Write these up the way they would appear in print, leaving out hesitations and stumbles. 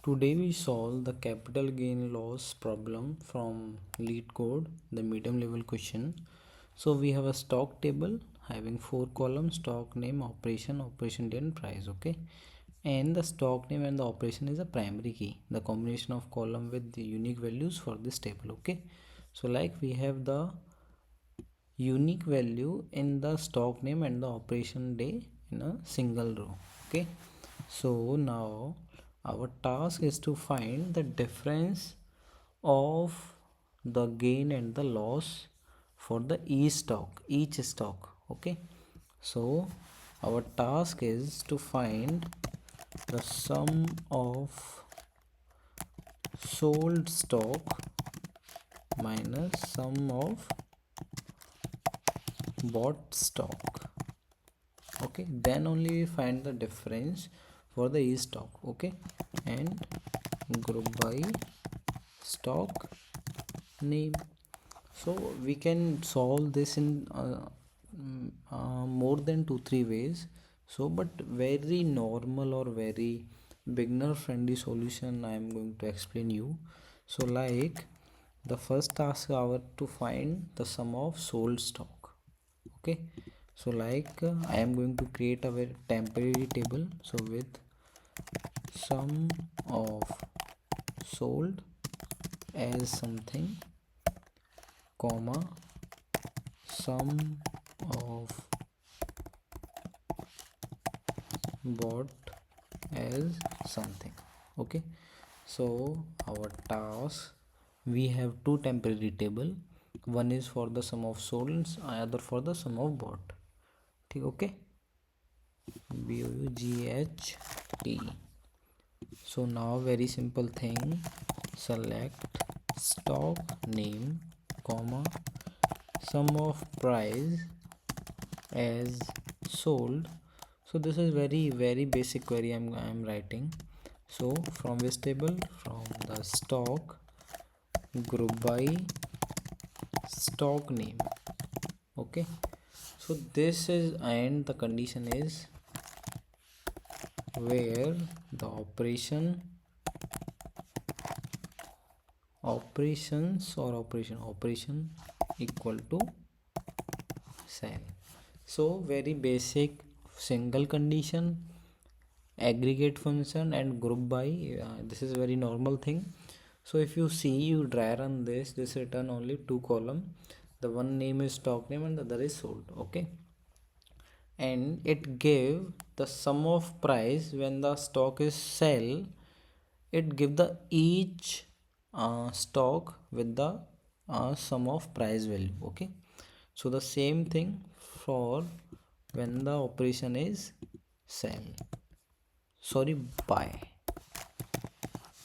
Today we solve the capital gain loss problem from leetcode, the medium level question. So we have a stock table having 4 columns: stock name, operation day and price. Okay, and the stock name and the operation is a primary key, the combination of column with the unique values for this table. Okay, so like we have the unique value in the stock name and the operation day in a single row. Okay, so now our task is to find the difference of the gain and the loss for the each stock. Okay, so our task is to find the sum of sold stock minus sum of bought stock. Okay, then only we find the difference for the each stock. Okay, and group by stock name. So we can solve this in more than 2-3 ways. So but very normal or very beginner friendly solution I am going to explain you. So like the first task our to find the sum of sold stock. Okay, so like I am going to create a very temporary table. So with sum of sold as something, comma, sum of bought as something. Okay, so our task, we have two temporary table, one is for the sum of sold and other for the sum of bought. Okay, BOUGHT. So now very simple thing, select stock name, comma, sum of price as sold. So this is very basic query I'm writing. So from this table, from the stock, group by stock name. Okay, so this is, and the condition is where the operation equal to cell. So very basic single condition, aggregate function and group by. This is very normal thing. So if you see, you dry run this return only 2 column. The one name is stock name and the other is sold. Okay, and it gave the sum of price when the stock is sell. It give the each stock with the sum of price value. Okay, so the same thing for when the operation is sell, sorry, buy.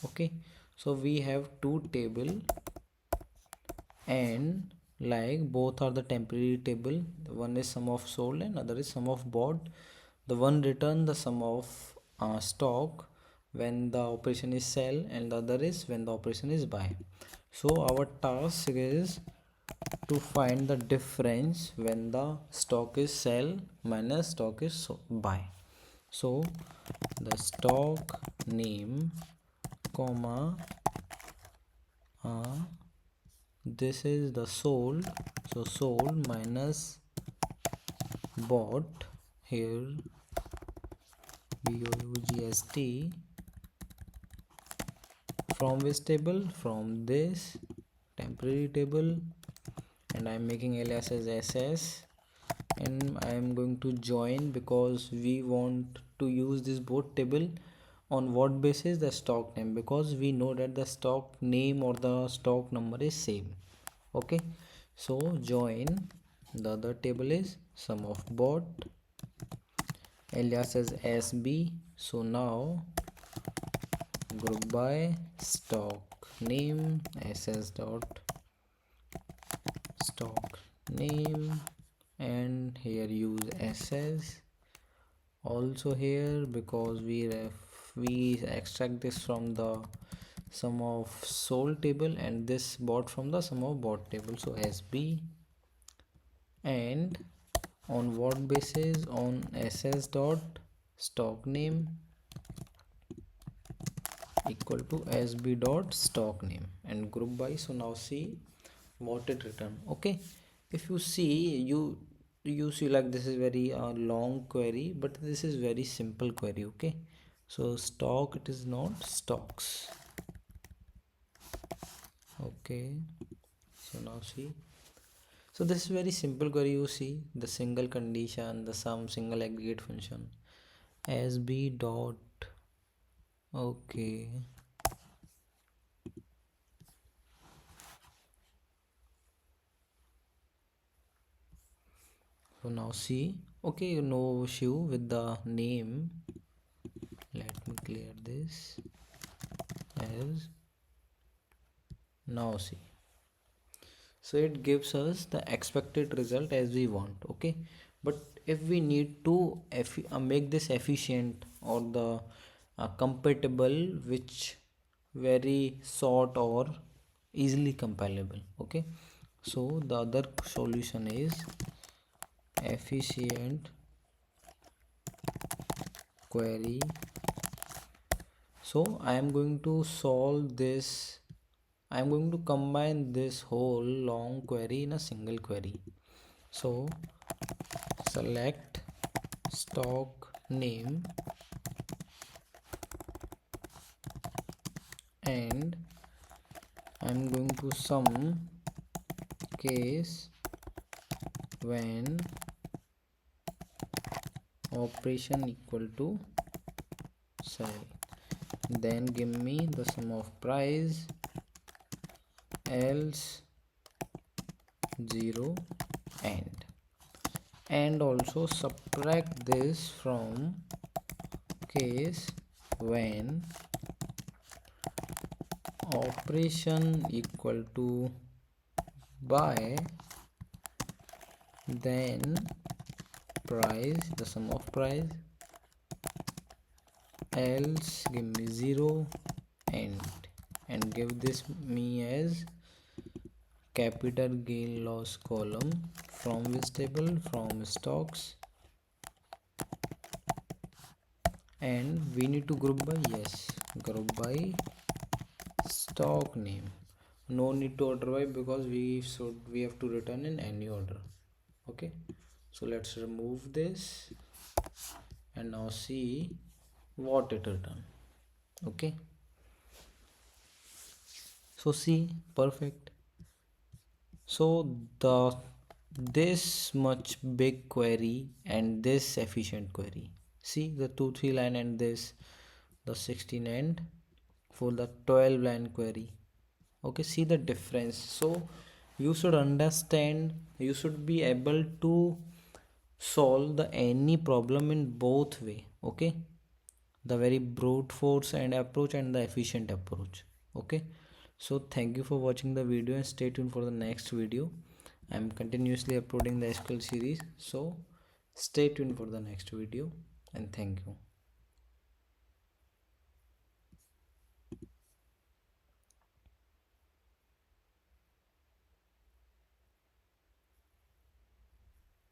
Okay, so we have two table and like both are the temporary table. One is sum of sold and other is sum of bought. The one return the sum of stock when the operation is sell and the other is when the operation is buy. So our task is to find the difference when the stock is sell minus stock is buy. So the stock name, comma, this is the sold, so sold minus bought, here BOUGST, from which table, from this temporary table, and I am making alias as SS, and I am going to join because we want to use this both table on what basis, the stock name, because we know that the stock name or the stock number is same. Okay, so join the other table is sum of bought, alias as SB. So now group by stock name, SS dot stock name, and here use SS also here because we extract this from the sum of sold table and this bought from the sum of bought table. So SB, and on what basis, on SS dot stock name equal to sb dot stock name and group by. So now see what it return. Okay, if you see, you see like this is very long query, but this is very simple query. Okay, so stock, it is not stocks. Okay, so now see, so this is very simple query. You see the single condition, the sum, single aggregate function, sb dot. Okay, so now see, okay, no issue with the name. Let me clear this as. Now see, so it gives us the expected result as we want. Okay, but if we need to make this efficient or the compatible, which very short or easily compilable. Okay, so the other solution is efficient query. So I am going to solve this, I am going to combine this whole long query in a single query. So select stock name and I'm going to sum case when operation equal to sell, then give me the sum of price, else 0 and also subtract this from case when operation equal to buy, then price, the sum of price, else give me 0 and give this me as capital gain loss column from which table, from stocks, and we need to group by, yes, group by stock name. No need to order by because we have to return in any order. Okay, so let's remove this and now see what it return. Okay, so see, perfect. So the this much big query and this efficient query, see the 2-3 line and this the 16 and for the 12 line query. Okay, see the difference. So you should understand, you should be able to solve the any problem in both way. Okay, the very brute force and approach and the efficient approach. Okay, so thank you for watching the video and stay tuned for the next video. I am continuously uploading the SQL series, so stay tuned for the next video and thank you.